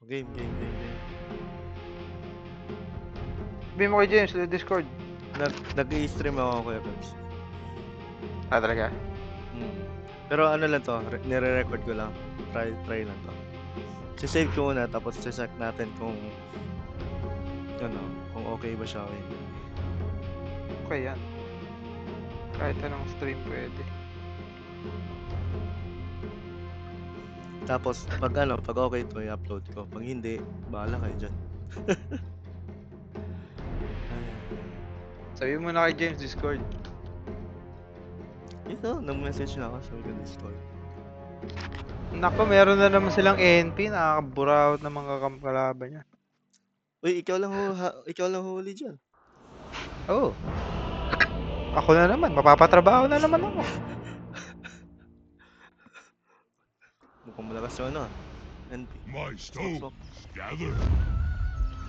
Game. Sabihin mo kay James, Discord. Nag-i-stream ako, Kuya Peps. Ah, talaga? Pero ano lang to, nire-record ko lang. Try lang to. Sisave ko muna, tapos check natin kung kung okay ba siya o hindi. Okay yan. Kahit anong stream pwede. Tapos, pag okay to, i-upload ko. Pag hindi, bahala kayo dyan. Sabihin mo na kay James, Discord. Ito, nag-message na ako sa Discord. Nako, meron na naman silang NP. Nakakaburawat ng mga kalaban niya. Uy, ikaw lang huli dyan. Oo. Ako na naman. Mapapatrabaho na naman ako. Mukhang malakas yung NP. My stones gather.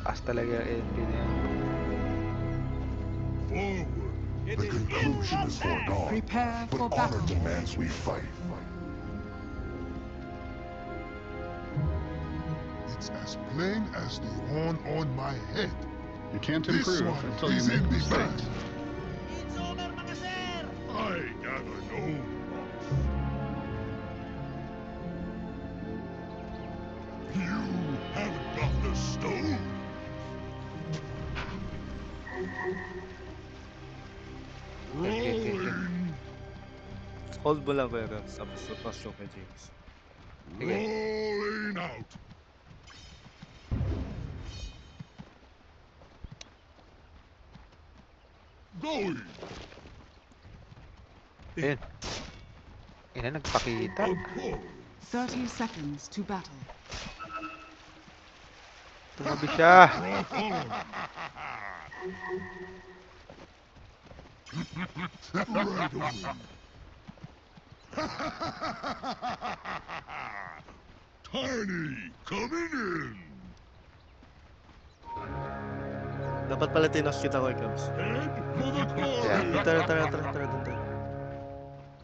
Taas talaga yung NP na yan. Forward. The conclusion is foregone, Prepare for but honor battle. demands we fight. It's as plain as the horn on my head. You can't This improve one until you is make in the mistakes. bag. I gather no wrath. You haven't got the stone. Rolling. Hold mo lang, Kuya Peps. Tapos tapos yung kay James. Rolling out. Going. Ayun. Ina, nagpakita. Of course. 30 seconds to battle. Tumabi siya. Rock on. Right away. Tiny coming in. Dapat pala tinos kita, Kuya Peps. Head for the Yeah. quarry. Tara, dun tayo.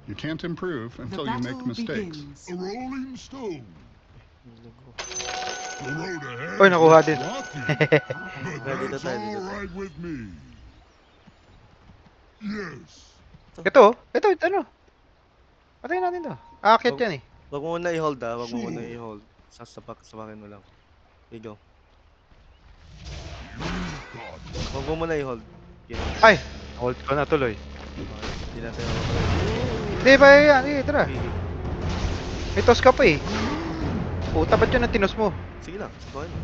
You can't improve The until you make battle mistakes. begins. A rolling stone. The road ahead. Oy, nakuha din. is rocky, but Dito that's tayo. all right with me. Yes. Ito, ano? Patayin natin to. Aakyat yan eh. Wag mo muna i-hold Wag mo muna i-hold. Sapakin mo lang. Here you go. God. Wag mo muna i-hold. Okay. Ay! Hold ko na tuloy. Hindi natin Hindi ba yan? Sige, tara. Sige. May toss ka pa eh. Puta, ba't yun ang tinos mo? Sige lang. Sabakin mo.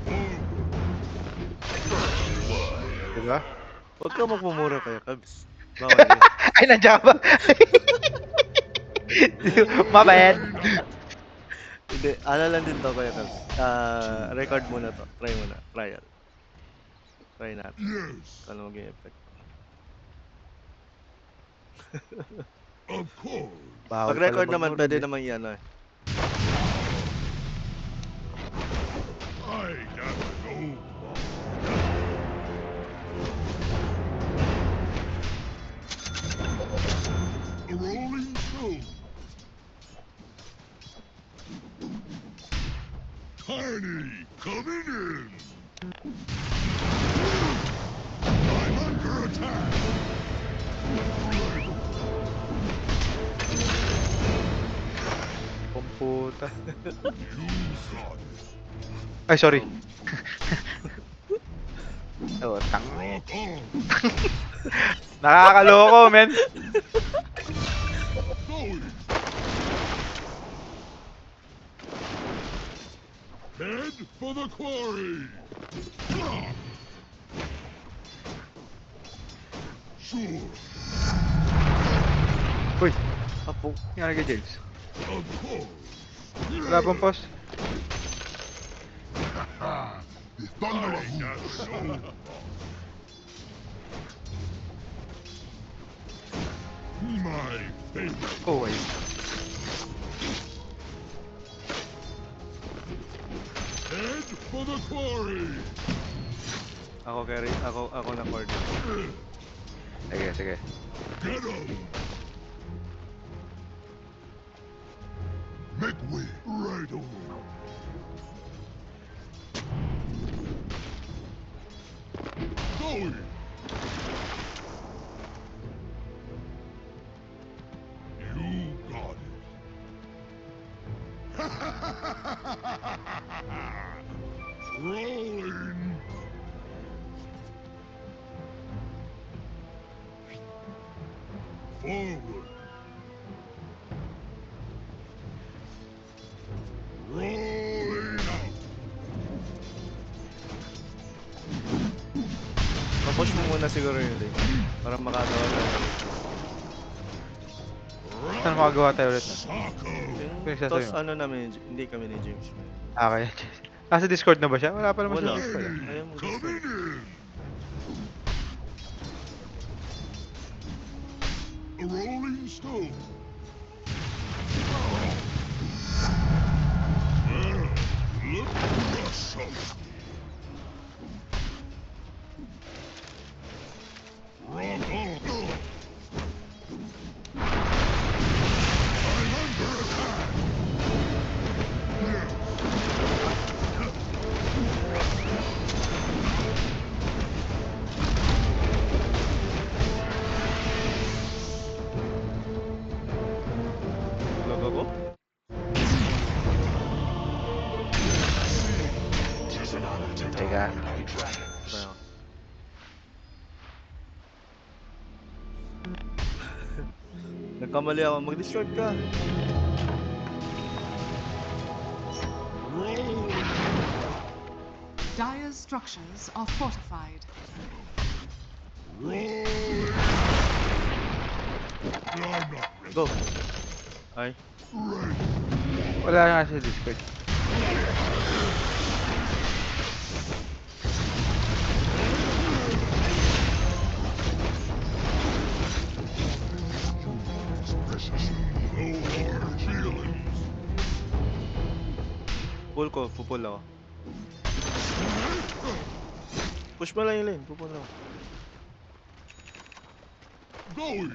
Diba? Huwag ka magmumura Kuya Peps. Bawal yun. Ay, nandiyan ka ba? My bad. Hindi. Ano lang din to Kuya Peps. Record muna to. Try muna. Trial. Try natin. Yes. Kala mag-effect. Of course. Bawal Pag-record pala naman, magmura, pwede eh. naman yan eh. I gather no wrath. A rolling stone. Tiny coming in. I'm under attack. Pumputa. You got it. Ay, sorry. Oh, tang. Rock on. Nakakaloko, men. Going. Head for the quarry. Sure. Uy, Apo. nga kay James. Of course. Wala pong pause. The thunder of no. My favorite. Oh, ay. Head for the quarry. Ako na cord. Sige, sige. Get 'em. Make way right away. Going. You got it. Rolling. Forward. Rolling out. Papush mo muna siguro yung lane. Para makagawa tayo. Saan makagawa tayo ulit? Socko. Yung Pinagsasabi toss mo? ano namin, hindi kami ni James. Okay. Nasa Discord na ba siya? Wala pa naman Wala. sa Discord. Ayaw mo gusto. Coming in. A rolling stone. Look, Russell. Rock on. I'm under attack. Lag ako? Teka. Tayo. Nagkamali ako. Mag-discard ka. Dire's structures are fortified. Rolling. I'm not ready. Go. Ay. Wala nga sa Discord. Precious. No hard feelings. Pull ko. Pupull ako. Push mo lang yung lane. Pupull ako. Going.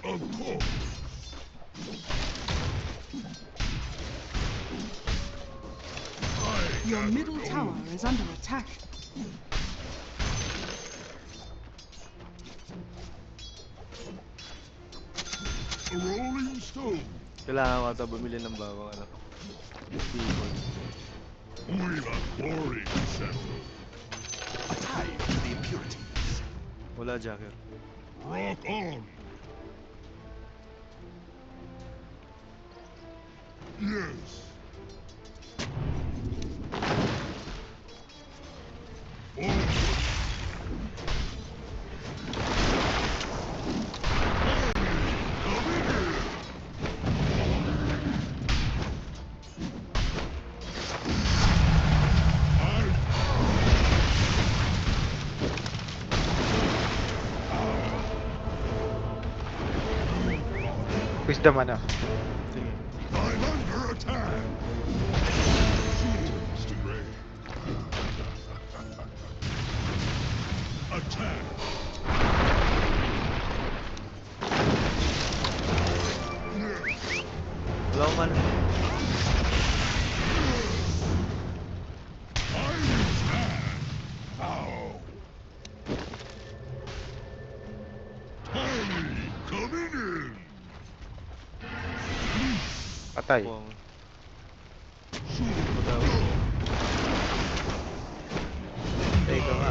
Of course. Your middle tower is under attack. A rolling stone. Kailangan ko ata bumili ng bagong ano. Keyboard. We've a boring center. A tide to the impurities. Wala jacker. Rock on. Yes. Wisdom ano. Sige. I'm under attack. Shields to gray. Attack. Yes. Wala akong mana. I stand. Ow. Tommy coming in. Patay. Buwang. Shoot. Pataw. Teka nga.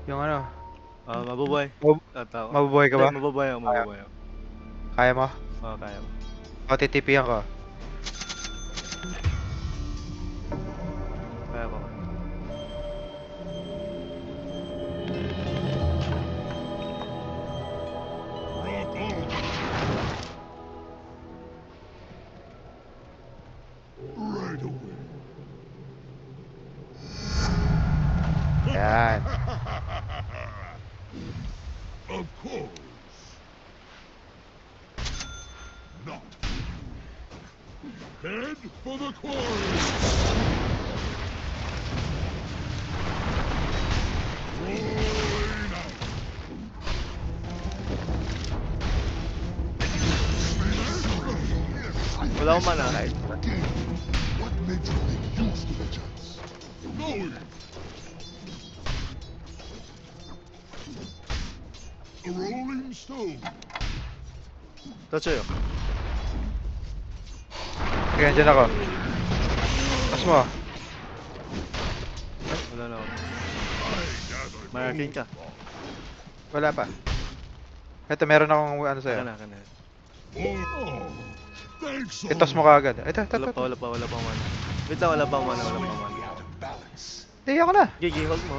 Yung ano, Mabubuhay. Mab- Tatawa. mabubuhay ka ba? Hindi, mabubuhay ako. Mabubuhay ako. Kaya mo? Oo, kaya ko. O, titipihan ko. Kaya ko. Rock on. Right away. Ayan. Of course. Not. Head for the quarry. Rolling out. Wala Wala akong mana. Again, what makes you think you stood a chance? Going! A rolling stone. Touch yun. Sige, andyan ako. Pas mo. Wala na ako. I gather May arcane ka. Wala pa. Ito, meron akong ano sa'yo. Kana. Oh, thanks so Itos mo kaagad. Ito. Wala pa mana. Wait lang, wala pa mana. Out of balance. Hindi ako na. Gigi, hold mo.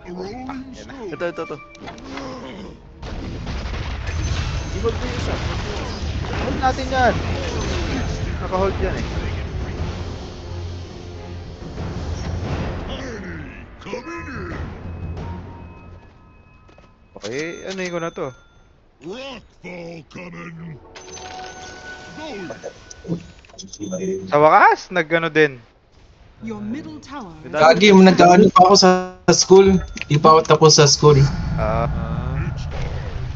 A rolling stone. Ito. I-hold mo yung isa. Hold natin yan. Naka-hold yan eh. Annie, coming in. Okay, ano ko na to? Rockfall coming. Going. Sa wakas, nag-ano din. Your middle tower is Gagi, under Nag-ano pa ako sa school. Di pa ako tapos sa school. Ah, It's time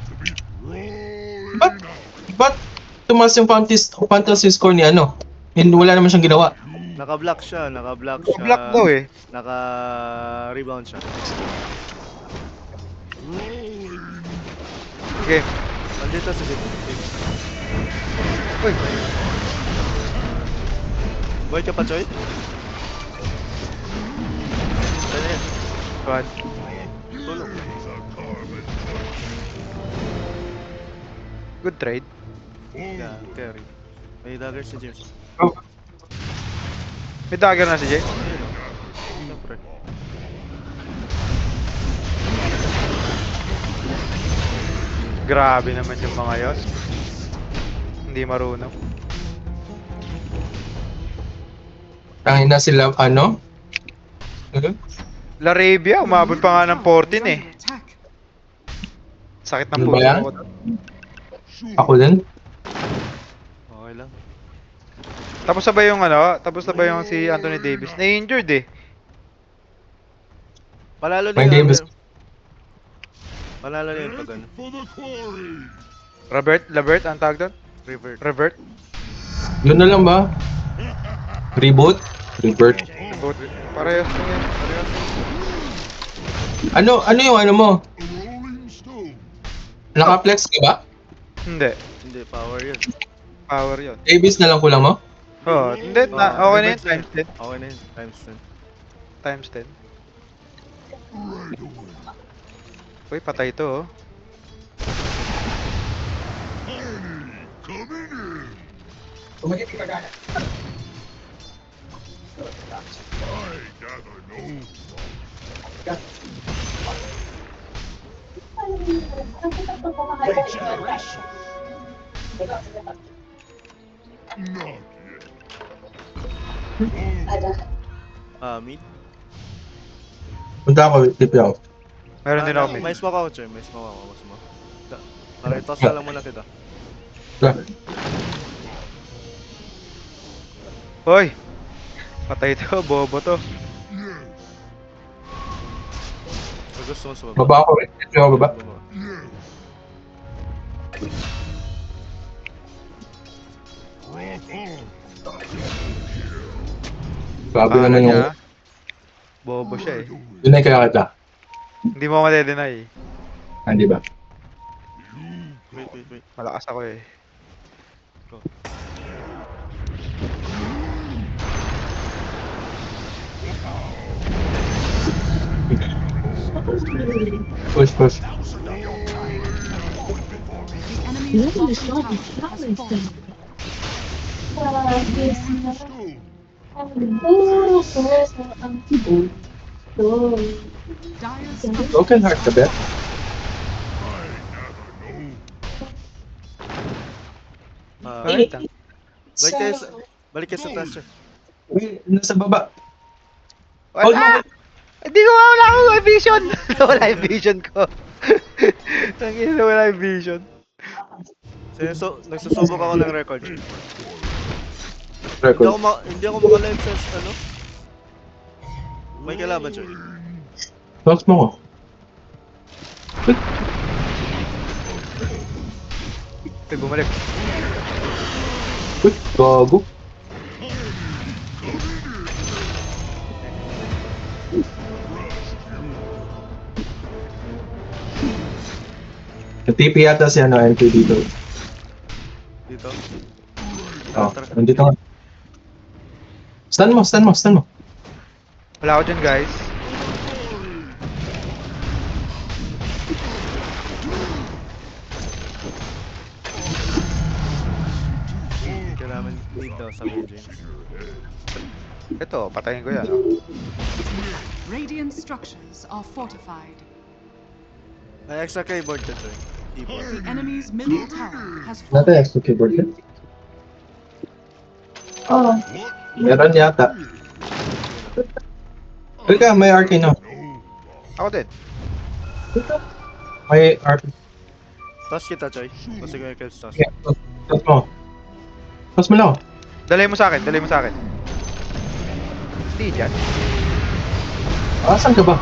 to be rolling But- out. Ba't tumaas yung fantasy score ni ano? And wala naman siyang ginawa. Naka-block siya. block daw eh. Naka-rebound siya. Rolling. Game. Nandito si Dip. Uy, Boy ka pa, Choy? Ano yan? bad. Tulog. It's a carbon. Good trade. Yeah, carry. May dagger si James. May dagger na si Jay. Siyempre. Grabe naman yung mga yon. Hindi marunong. Tangin na sila, ano? Ano? Larabia, umabot pa nga ng 14 eh. under attack. Sakit ng Ano ba puso yan? ko. Ako din? Okay lang. Tapos sabay yung ano, tapos sabay yung si Anthony Davis. Na-injured eh. Panalo na May yun. Davis. Panalo na yun pag ano. For the quarry. Labert, ang tawag doon? Revert. Revert. Yun na lang ba? Reboot? Revert. Parehas lang yan. Ano yung ano mo? A rolling stone. Naka-flex ka ba? Hindi. Hindi, power yun. Power yun. Davis na lang kulang mo? Oh, hindi. Okay na yun. Revert Times 10. Okay na yun. Times 10. Times 10. Right away. Uy, patay to oh. Annie, coming in. I gather no Regeneration. Not yet. Mid. Punta ako, tip ako. Meron din ako May mid. smoke ako, Choy. May smoke ako. Mas mo. Toss na lang muna kita. Hoy! Patay to, bobo to. Yes, Pag gusto mo sumaba. Baba ako rin. Tip ako baba. yes. Rock on. Grabe Akala naman yung... niya, bobo siya eh. Yun ay kaya kita. Hindi mo made-deny eh. Ah, di ba? Wait. Malakas ako eh. Push. The enemy's bottom tower has fallen. Stone. Dire's Broken heart ka ba? I gather no. Alright lang. Balik kayo sa taas, Choy. Uy, nasa baba. Hold Wala! Hindi ko wala akong live vision! Wala yung vision ko. Tangin na wala yung vision. Nagsusubok ako ng record. Record. Hindi ako maka-live sa ano. May kalaban, Choy. Talks mo ko. Uy, bumalik. Uy, gago. TP yata si ano, MK dito. Dito. Oh, Tara. nandito nga. Stun mo. Wala ako dyan, guys. Kailangan need daw sa main James. Ito, patayin ko yan. Oh. Radiant structures are fortified. May extra keyboard ka, Joy. Keyboard. The enemy's middle tower has Natin fallen. extra keyboard yan. Ah, meron yata. Teka, may arcane na. Ako din. May arcane. Toss kita, Joy. Kasi ko yung kills toss. Sige, toss mo. Toss mo lang. Dalay mo sa akin. Hindi dyan. Asan ka ba?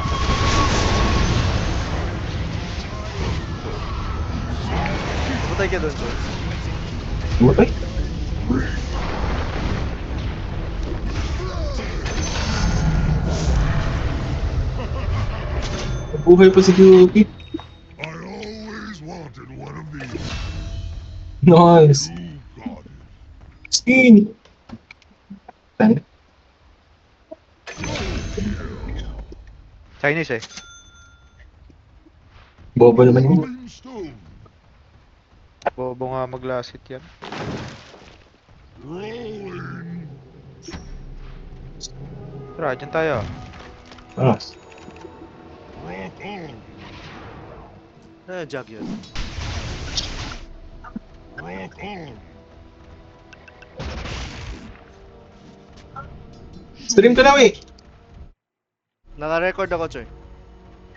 Pumatay ka doon, Joy. Bumatay. Buhay pa si Yuki. I always wanted one of these. Nice. You got it. Skin. Chinese eh. Bobo naman yun. Rolling stone. Bobo nga maglasit yan. Rolling. Tara, dyan tayo. Ah. Rock on. Jug yun. Rock on. Stream ka na, eh. Naka-record ako, Joy.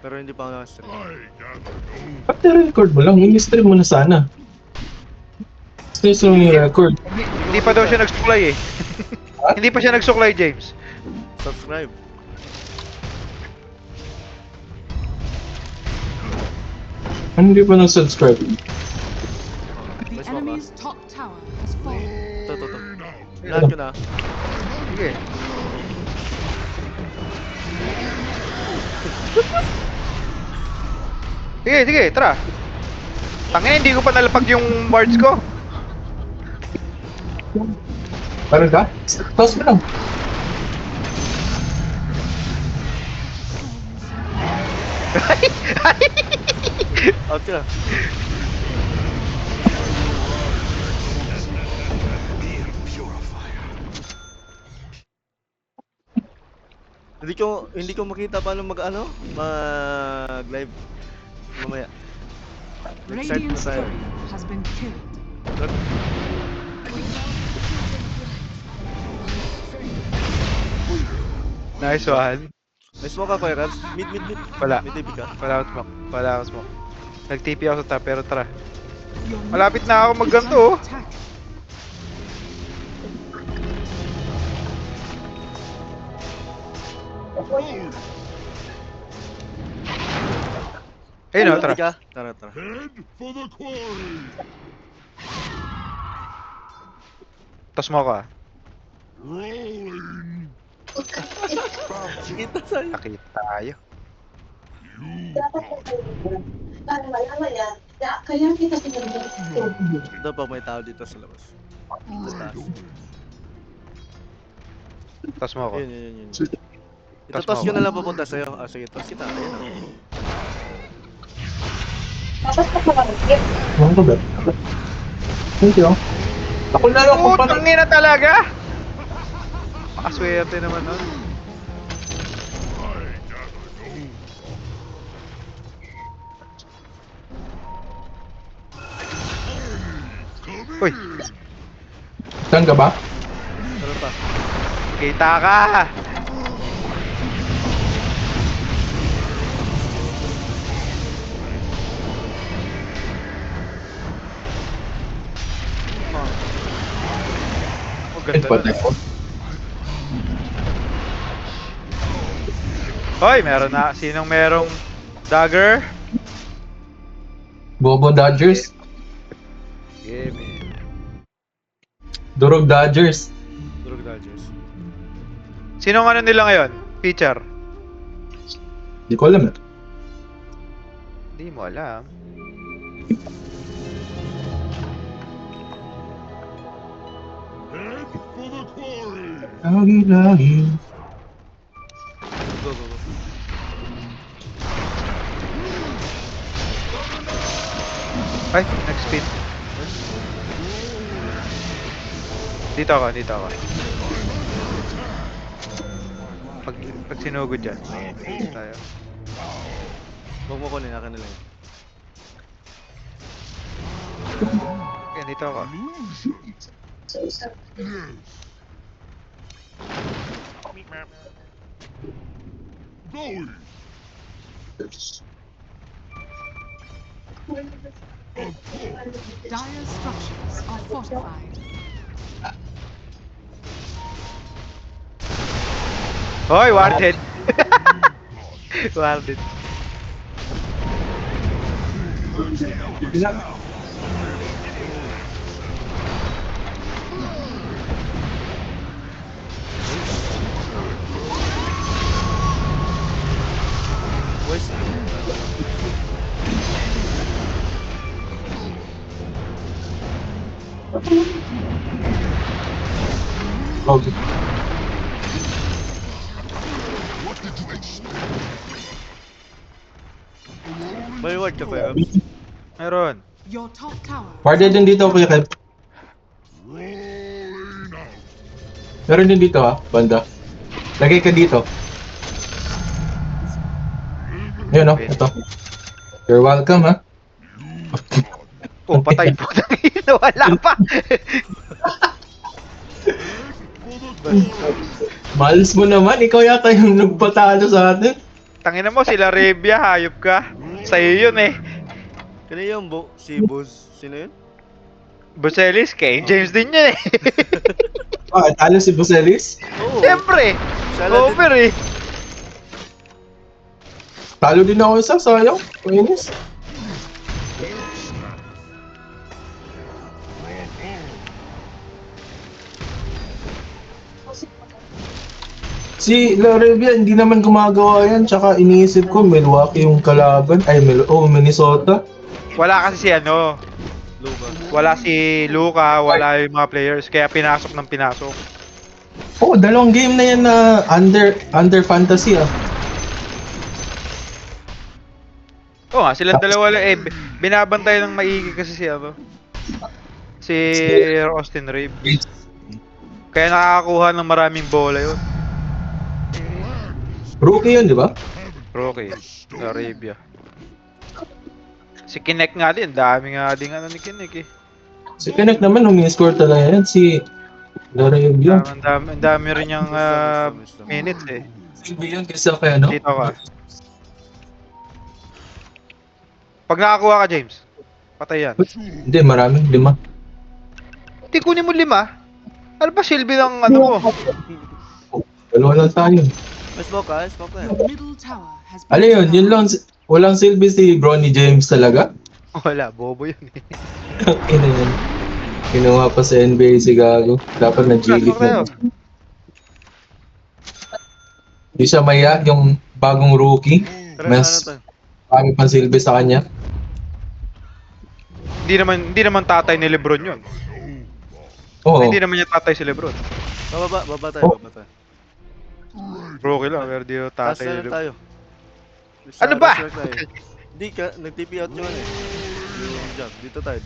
Pero hindi pa ako naka-stream. I gather no. Ba't record mo lang? I-stream mo na sana. Stream mo yung record. Hindi pa daw siya nagsuklay eh. Hindi pa siya nagsuklay, James. Subscribe. Hindi pa nag-subscribe. The Mas mapa. enemy's top tower has fallen. Ito. Rolling out. Lahat ko na. Sige. Sige, tara. Tangina, hindi ko pa nalapag yung wards ko. Meron ka? Toss mo lang. Out ka na. Hindi ko makita paano mag-live mamaya. Nag-start Radiant na tayo. structure has been killed. Look, Nice one. may smoke ako, Rams. Mid. Wala. Mid, ka. Wala akong smoke. Nag-TP ako sa top, pero tara. Your Malapit middle na ako tower is magganto, under oh. attack. Ayun o, Mid tara. ka. Tara. Head for the quarry. Tos mo ako ah. Rolling. Kita sa'yo. Nakita tayo. You got it. Kaya kita sinunod. Ito pa may tao dito sa labas. Sa taas. Tos mo ako. Yun. Tas Ito-toss mo ko ako. na lang papunta sa'yo. Ah, sige, toss kita. Ayun o. Ano ka ba? Thank you. Ako na lang kung paano. Putang ina talaga! Pakaswerte naman nun. I gather no. Coming Uy. in. Saan ka ba? Tara pa. Kita ka! Oh, Ay, ganda patay nun. ko. Hoy, meron na. Sinong merong dagger? Bobo Dodgers. Game. Durog Dodgers. Durog Dodgers. Sinong ano nila ngayon? Pitcher? Di ko alam eh. Hindi mo alam. Head for the quarry. Lagi-lagi. Go, go, go. Ay, next spin. Dito ako, dito ako. Pag sinugod dyan. Tayo. Huwag mo kunin, akin na lang. Okay, dito ako. Yes. Going. Dire structures are fortified. Hoy, warded! Warded. Boys. Okay. What did you expect? May reward ka, Kuya Gabs. Meron. Your top tower. Warded din dito, Kuya Kev. Rolling out. Meron din dito ha, banda. Lagay ka dito. Ayun o, ito. You're welcome ha. Oh, patay po. Wala pa. Malas mo naman, ikaw yata yung nagpatalo sa atin. Tangina mo, sila Rebia, hayop ka. Sa'yo yun eh. Kaya yung si Buzz. Sino yun? Buselis, kay James din yun eh. Ah, talo si Buselis? Oo. Siyempre, Siya lang din. over eh. Talo din ako isa, sayang. Painis. Si Larevia, hindi naman gumagawa yan. Tsaka iniisip ko, Milwaukee yung kalaban. Ay, Minnesota. Wala kasi si ano, Luka. wala si Luka, wala yung mga players, kaya pinasok ng pinasok. Oh, dalawang game na yan na under fantasy ah. Oo nga, silang dalawa lang eh, binabantay ng maigi kasi si ano, si Austin Reeves. Kaya nakakakuha ng maraming bola yun. Rookie yun, di ba? Rocky, Arabia. Si Kinect nga din, dami nga din ano ni Kinect eh. Si Kinect naman, umi-score talaga yan. Si Larevia. Ang dami rin yung Wisdom. minutes eh. Silbi yun kaysa kay ano? Dito ka. Pag nakakuha ka, James, patay yan. Hindi, marami. 5. Hindi, kunin mo 5. Ano ba silbi ng ano mo? Dalawa lang tayo. May smoke ka? Smoke ka. Your middle tower has been Ano yun? Yun lang. Walang silbi si Bronny James talaga? Wala, bobo yun eh. Ina yan. Kinuha pa sa NBA si Gago. Dapat nag-G-League na. Hindi siya maya yung bagong rookie. Tara, Mas ano to? marami pang silbi sa kanya. Hindi naman tatay ni Lebron yun. Oo. Hindi naman niya tatay si Lebron. Baba tayo, baba tayo. Rocky lang, pero di yung Taas tatay ni na lang Lebron. tayo. Ano ba? Resort tayo. Hindi ka, nag-TP out yung ano eh. Yung jump. Dito tayo.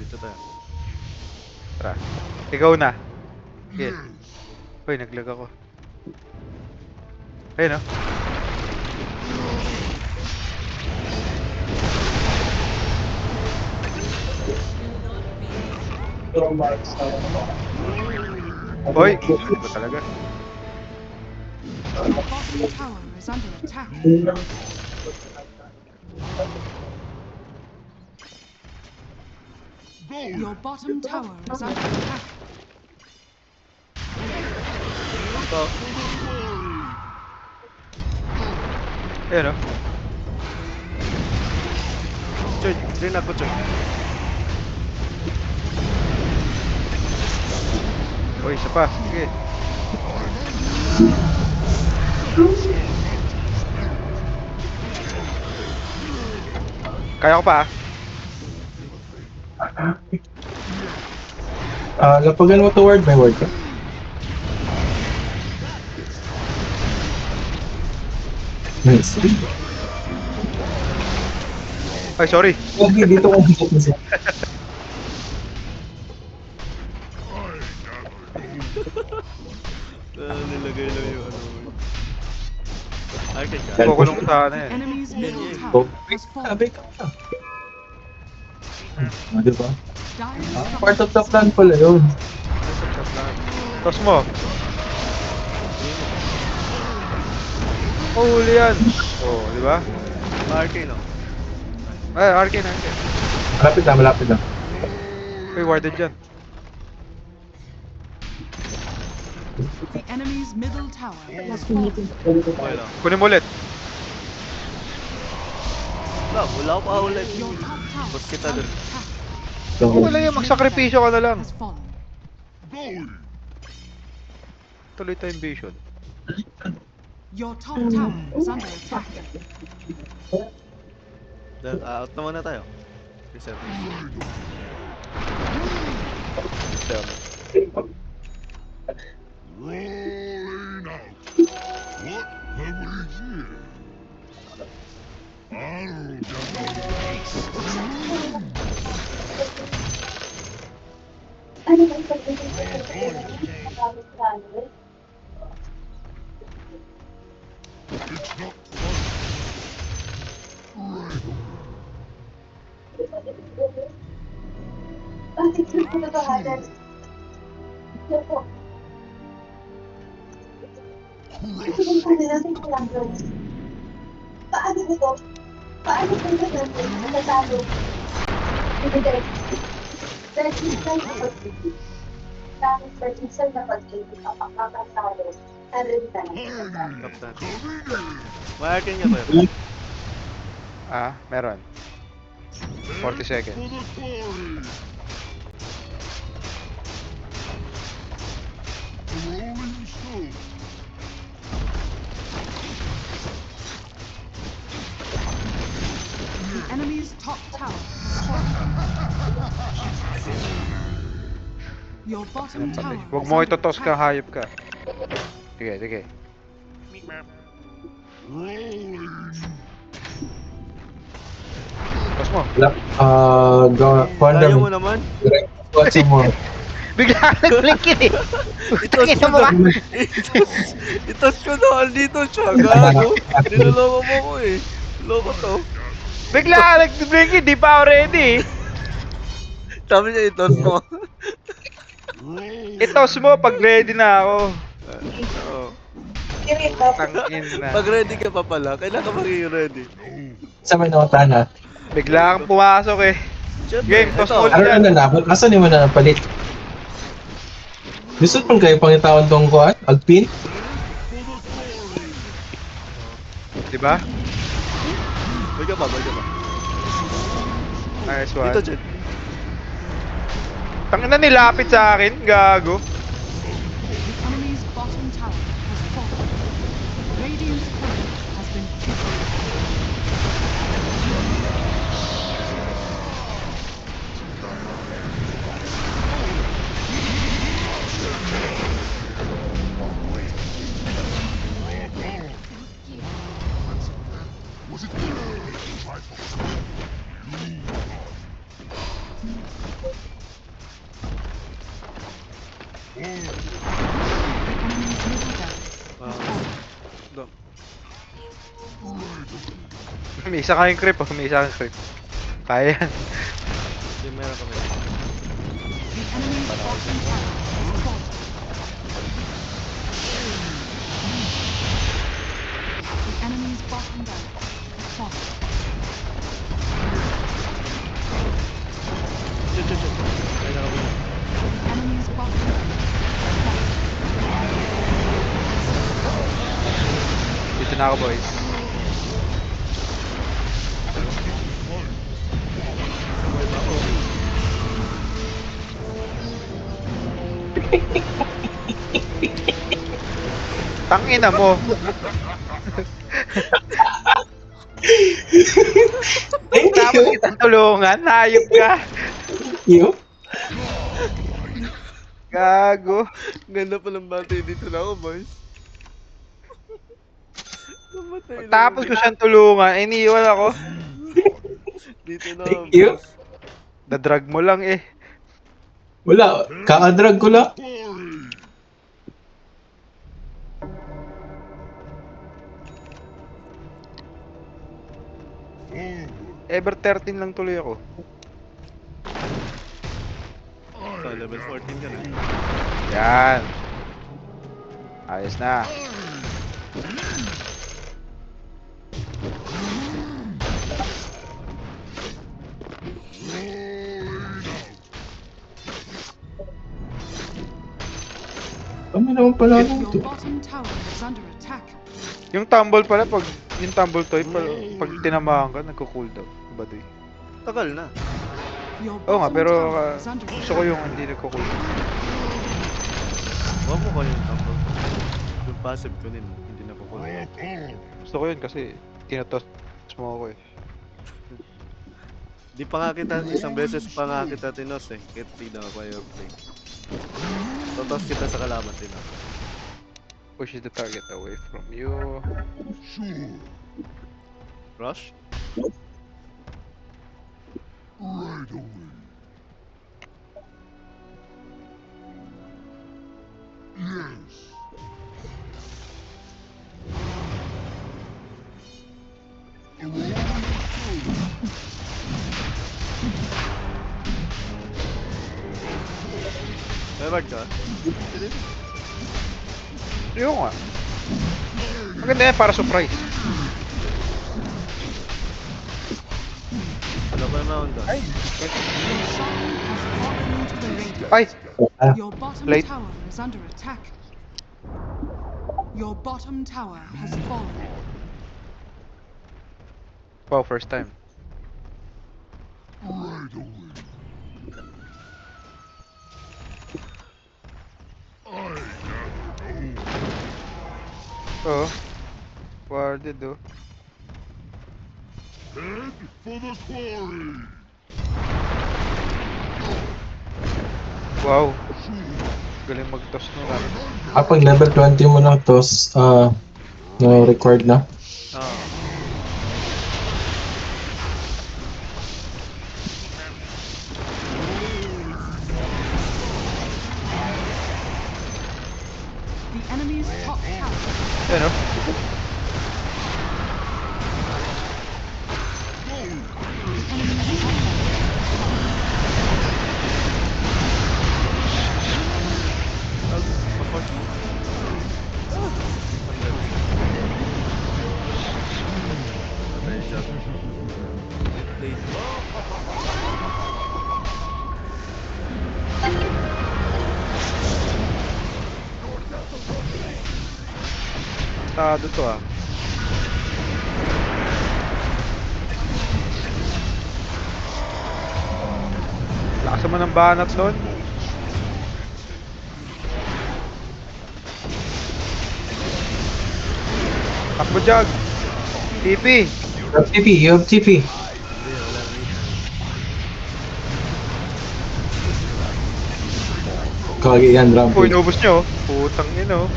Tara. Ikaw na. Okay. Uy, naglag ako. Ayun oh. Hoy, ano ba talaga? Your bottom tower is under attack. Going. Your bottom tower is under attack. Ito. Ayun oh. Choy, drain ako, Choy. Uy, isa pa. Sige. Kaya ko pa, Lapagan mo to word, may word ka. Nice. Ay, sorry. Okay, dito ko dito na siya. Nilagay lang yung ano. Arcade ka. Kukulong sa ano The yan. enemy's middle yeah. tower has fallen. Sabi ka pa. Diba? Dire Part of the plan pala yun. Tos mo. Oh, huli yan. Oh, di ba? Arcade, no? Ay, Arcane, Arcane. Malapit na, malapit na. Uy, warded dyan. The enemy's middle tower has fallen. Okay lang. Kunin mo ulit. Wala ko pa ulit. Your top tower Bus is kita under dun. attack. So, Okay lang yan, magsakripisyo ka na lang. Has fallen. Going. Tuloy tayong vision. Your top tower is under attack. Out naman na tayo. Reset. Rolling out. What have we here? I'll It's not Bakit hindi ko bahagan? Ito po. Paano natin ko lang gawin? Paano ito? Paano ko ito natin matatalo? Ibigay. Dahil minsan na pag-ibig. Dahil sa minsan na pag-ibig ang makakasalo. Sarili ka na. Kaptan. May arcade nyo tayo. Ah, meron. 40 seconds. for the quarry. A rolling stone. The enemy's top tower has fallen. Your bottom tower Huwag is mo under itotos ka, attack. hayop ka. Sige, sige. Rolling. Tos mo. Panda Kaya mo. mo naman. Watch mo. Bigla nag-blink yun eh. Itos ko mo na. ka. Itos ko na. Andito siya. Gago. Niloloko mo ko eh. Loko to. Bigla nag-blink yun, di pa ako ready eh. Sabi niya itos mo. Itos mo pag ready na ako. Oo. Tangin na. Pag ready ka pa pala, kailangan magiging ready. Sa may nota na. Bigla kang pumasok eh. Siyempre, Game, toss ito. mo ulit. Ano na na? Asan yung na napalit? Gusto pang kayo pangitawan tong kuat? Agpin? Di ba? Balik ka pa, balik ka pa. Nice one. Dito, Jen. Tangin na nilapit sa akin, gago. The enemy's bottom tower has fallen. Radiant's courier has been killed. Was it rifle? The enemy's middle barracks has fallen. Dom. May isa kang creep oh, may isa kang creep. Kaya yan. Hindi, meron kami. The enemy's bottom tower has fallen. The enemy's bottom barracks has fallen. Jen. Kailangan ko. The enemy's bottom barracks has fallen. Dito na ako boys. Tangina mo. Thank Dapat you. kitang tulungan. Hayop ka. You? Gago. Ganda pa ng bati dito na ako, boys. Namatay na Tapos ako. ko siyang tulungan, iniwan ako. Dito na ako, Thank you. boys. Dadrag mo lang eh. Wala. Kakadrag ko lang. Glory! Forward! Ever 13 lang tuloy ako. So, level 14 ka na. Yan. Ayos na. Kami naman pala lang Your to. bottom tower is under attack. Yung tumble pala, yung tumble toy, pag tinamaan ka, nagko-cooldown. Ba doy? Tagal na. Your Oo nga, bottom pero tower is under gusto ko attack. yung hindi nagko-cooldown. Huwag mo ko yung tumble. Yung passive ko din, hindi na po Gusto ko yun kasi tinatos mo ako eh. Di pa nga kita, isang beses pa nga kita tinos eh. Kaya tignan ko yung play. Totos kita sa kalaban din ako. Push the target away from you. Sure! Rush? Right away! Yes! May ward ka? Yung nga. Maganda yan para surprise. Ano ba naman doon? Ay! Your shrine has fallen into the radiant. Ay! Your bottom Late. tower is under attack. Your bottom tower has fallen. Wow, first time. Right away! I have no Oo. Warded oh. head for the quarry! Wow. Galing mag-toss nun ah. Kapag level 20 mo ng toss, record na. Ah. The enemy's top tower. Yan oh. The enemy's top Support mo. Patay siya. Late. Tado to ah. Lakas mo ng banat doon. Takbo jag. TP. You have TP, you have TP. Hindi, wala na rin. Kagi yan, Oh, Rampage. inubos nyo. Putang ino.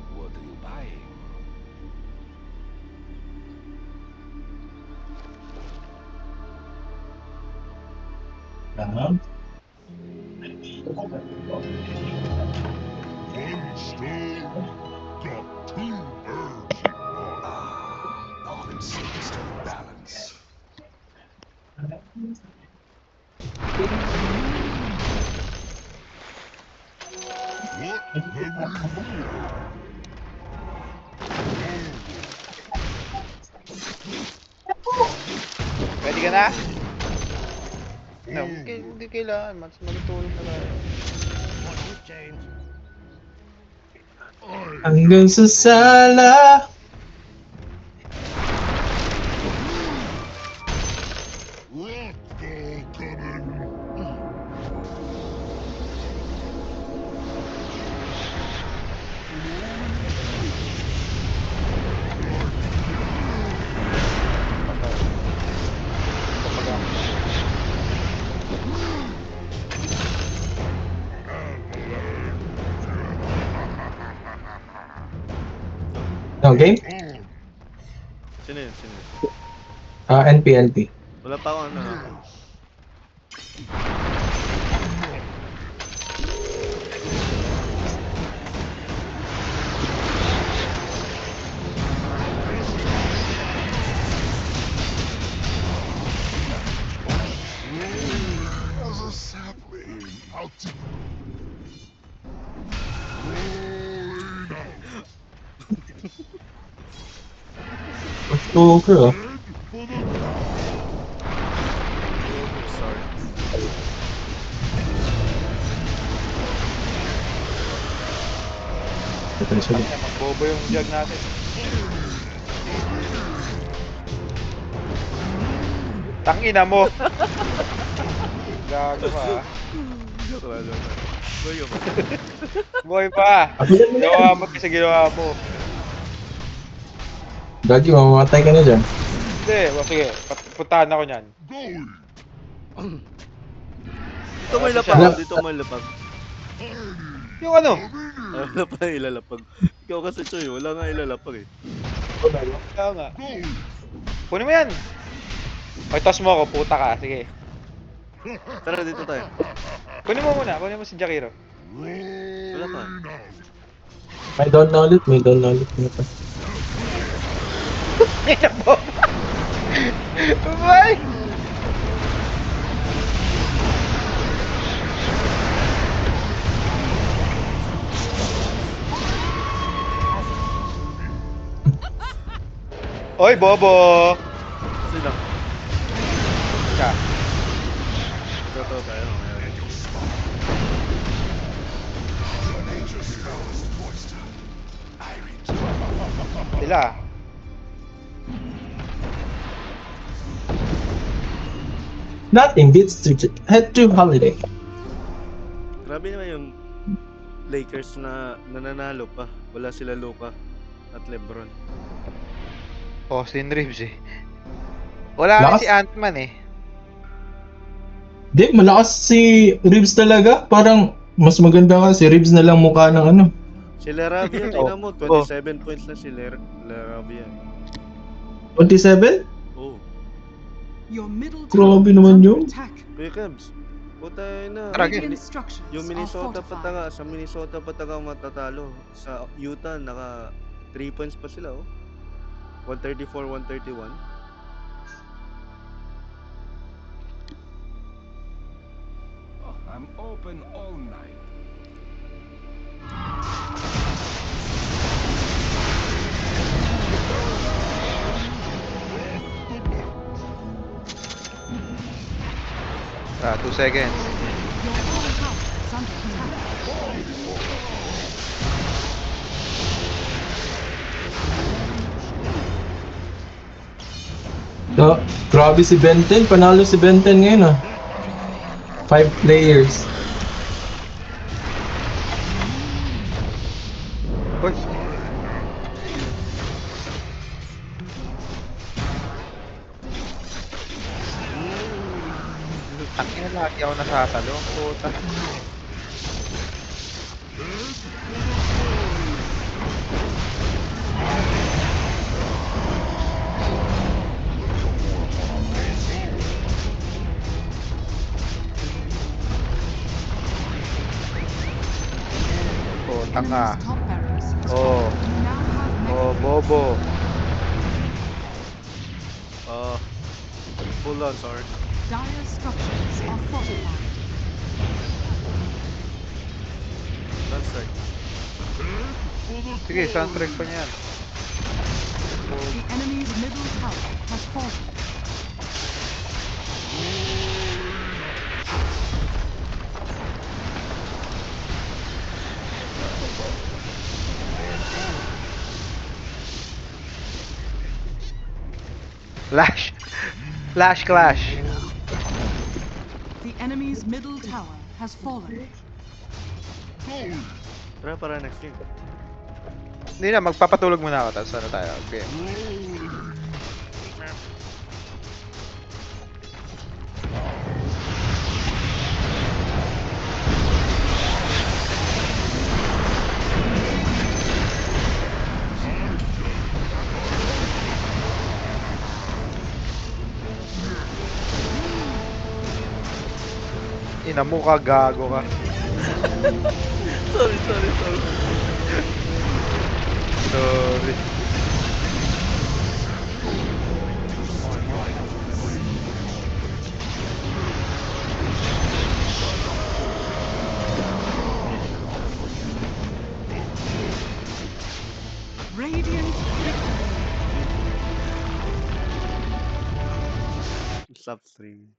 What are you buying? One stone got two birds. Northern Silverstone balance. What have we here? Ready ka na? No, hindi kailangan. Mas magtulong na tayo. Hanggang sa sala. Right game? Sino yun? Sino yun? NP. Wala pa ako ano. As a sapling, out to Stalker ah. Sorry. Ito sila. Magbobo yung jag natin. Tangina mo! Gago ka ah. Joke lang, joke lang. Boy ka ba? Boy pa! Ginawa mo kasi ginawa mo. Gagi, mamamatay ka na dyan. Hindi, sige. Puntahan ako niyan. Dito may lapag. Wala. Dito may lapag. Yung ano? Wala pa ilalapag. Ikaw kasi Choy, wala nga ilalapag eh. Kaya nga. Kunin mo yan! May toss mo ako, puta ka. Sige. Tara dito tayo. Kunin mo muna. Kunin mo si Jakiro. Wala pa. May down na ulit. Ano pa? Bye! Oy, Bobo! Sino? Ka. Totoo tayo. Ayan. Sila. Nothing beats to head to holiday. Grabe naman yung Lakers na nananalo pa. Wala sila Luka at Lebron. Austin Reeves eh. Wala rin Lakas. si Ant-Man eh. Di, malakas si Reeves talaga. Parang mas maganda nga si Reeves na lang mukha ng ano. Si Laravia, tingnan mo, 27 points na si Laravia. 27? Oh, Your middle Grabe tower is naman under yun. attack. Kuya Kebs, puta na. Tara, game. Radiant structures Yung are Minnesota fortified. sa Minnesota pa taga matatalo. Sa Utah, naka 3 points pa sila, oh. 134, 131. Oh, I'm open all night. Ah, 2 seconds. Your whole house is under attack. Grabe si Benten. Panalo si Benten ngayon ah. 5 players. Hoy! Tangina lagi ako nasasalo. Puta. Puta nga. Enemy's top barracks has Oh. fallen. You now have mega Oh, Bobo. Hold on, sorry. dire structures are fortified. That's right. Sige, soundtrack pa niyan. The enemy's middle tower has fallen. Flash! Flash clash! The enemy's middle tower has fallen. Tara, para next game. Hindi na, magpapatulog muna ako. Tapos ano tayo? Okay. Ina mo ka, gago ka. Sorry. Sorry. Radiant victory. Stop streaming.